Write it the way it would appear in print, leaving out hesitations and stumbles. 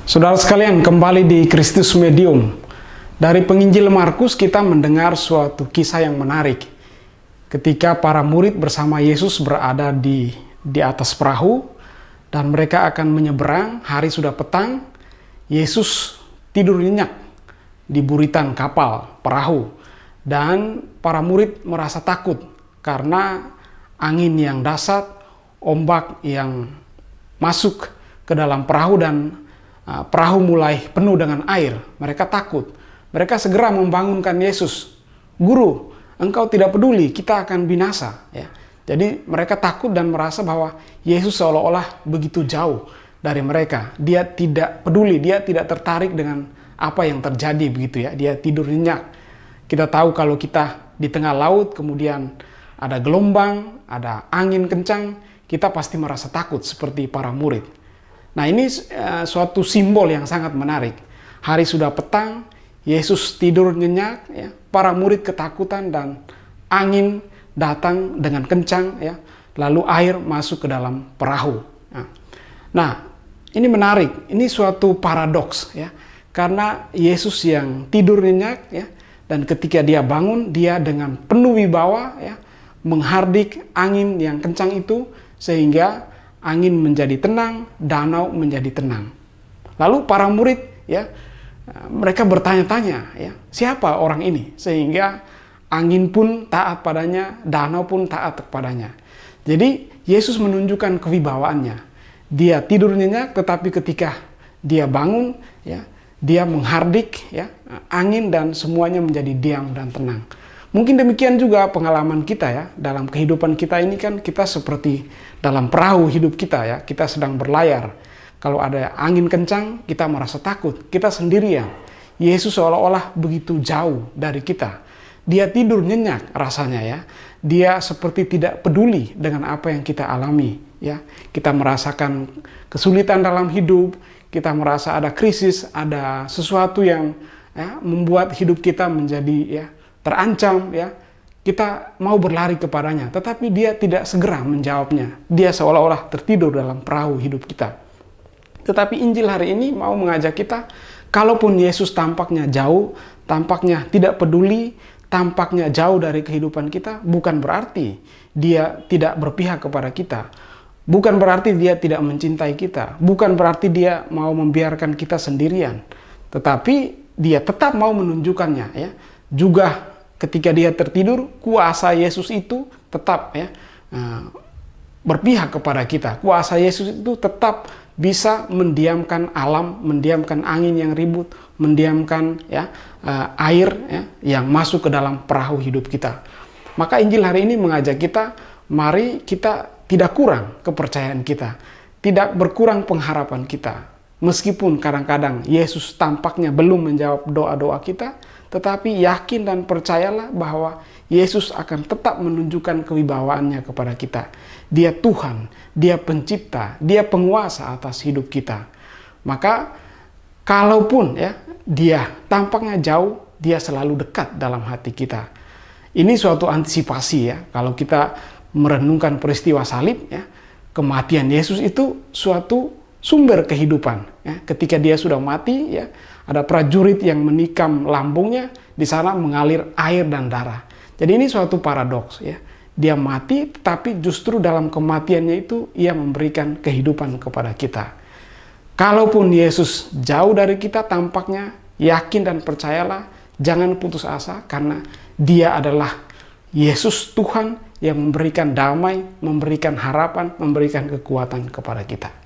Saudara sekalian, kembali di Kristus Medium. Dari penginjil Markus kita mendengar suatu kisah yang menarik. Ketika para murid bersama Yesus berada di atas perahu dan mereka akan menyeberang, hari sudah petang, Yesus tidur nyenyak di buritan kapal perahu dan para murid merasa takut karena angin yang dahsyat, ombak yang masuk ke dalam perahu dan perahu mulai penuh dengan air. Mereka takut. Mereka segera membangunkan Yesus. Guru, engkau tidak peduli, kita akan binasa. Ya. Jadi mereka takut dan merasa bahwa Yesus seolah-olah begitu jauh dari mereka. Dia tidak peduli, dia tidak tertarik dengan apa yang terjadi begitu ya. Dia tidur nyenyak. Kita tahu kalau kita di tengah laut, kemudian ada gelombang, ada angin kencang, kita pasti merasa takut seperti para murid. Nah, ini suatu simbol yang sangat menarik. Hari sudah petang, Yesus tidur nyenyak, ya. Para murid ketakutan dan angin datang dengan kencang, ya. Lalu air masuk ke dalam perahu. Nah, ini menarik. Ini suatu paradoks, ya. Karena Yesus yang tidur nyenyak, ya, dan ketika dia bangun, dia dengan penuh wibawa, ya, menghardik angin yang kencang itu sehingga angin menjadi tenang, danau menjadi tenang. Lalu para murid, ya, mereka bertanya-tanya, ya, siapa orang ini? Sehingga angin pun taat padanya, danau pun taat kepadanya. Jadi Yesus menunjukkan kewibawaannya. Dia tidur nyenyak, tetapi ketika dia bangun, ya, dia menghardik, ya, angin dan semuanya menjadi diam dan tenang. Mungkin demikian juga pengalaman kita ya, dalam kehidupan kita ini kan kita seperti dalam perahu hidup kita ya, kita sedang berlayar. Kalau ada angin kencang, kita merasa takut, kita sendirian. Yesus seolah-olah begitu jauh dari kita. Dia tidur nyenyak rasanya ya, dia seperti tidak peduli dengan apa yang kita alami ya. Kita merasakan kesulitan dalam hidup, kita merasa ada krisis, ada sesuatu yang ya, membuat hidup kita menjadi ya, terancam ya, kita mau berlari kepadanya, tetapi dia tidak segera menjawabnya. Dia seolah-olah tertidur dalam perahu hidup kita. Tetapi Injil hari ini mau mengajak kita, kalaupun Yesus tampaknya jauh, tampaknya tidak peduli, tampaknya jauh dari kehidupan kita, bukan berarti dia tidak berpihak kepada kita. Bukan berarti dia tidak mencintai kita. Bukan berarti dia mau membiarkan kita sendirian. Tetapi dia tetap mau menunjukkannya ya. Juga ketika dia tertidur, kuasa Yesus itu tetap ya berpihak kepada kita. Kuasa Yesus itu tetap bisa mendiamkan alam, mendiamkan angin yang ribut, mendiamkan ya air ya, yang masuk ke dalam perahu hidup kita. Maka Injil hari ini mengajak kita, mari kita tidak kurang kepercayaan kita, tidak berkurang pengharapan kita. Meskipun kadang-kadang Yesus tampaknya belum menjawab doa-doa kita, tetapi yakin dan percayalah bahwa Yesus akan tetap menunjukkan kewibawaannya kepada kita. Dia Tuhan, dia pencipta, dia penguasa atas hidup kita. Maka kalaupun ya dia tampaknya jauh, dia selalu dekat dalam hati kita. Ini suatu antisipasi ya, kalau kita merenungkan peristiwa salib ya, kematian Yesus itu suatu sumber kehidupan ya. Ketika dia sudah mati ya, ada prajurit yang menikam lambungnya, di sana mengalir air dan darah. Jadi ini suatu paradoks ya. Dia mati, tapi justru dalam kematiannya itu ia memberikan kehidupan kepada kita. Kalaupun Yesus jauh dari kita tampaknya, yakin dan percayalah, jangan putus asa karena dia adalah Yesus Tuhan yang memberikan damai, memberikan harapan, memberikan kekuatan kepada kita.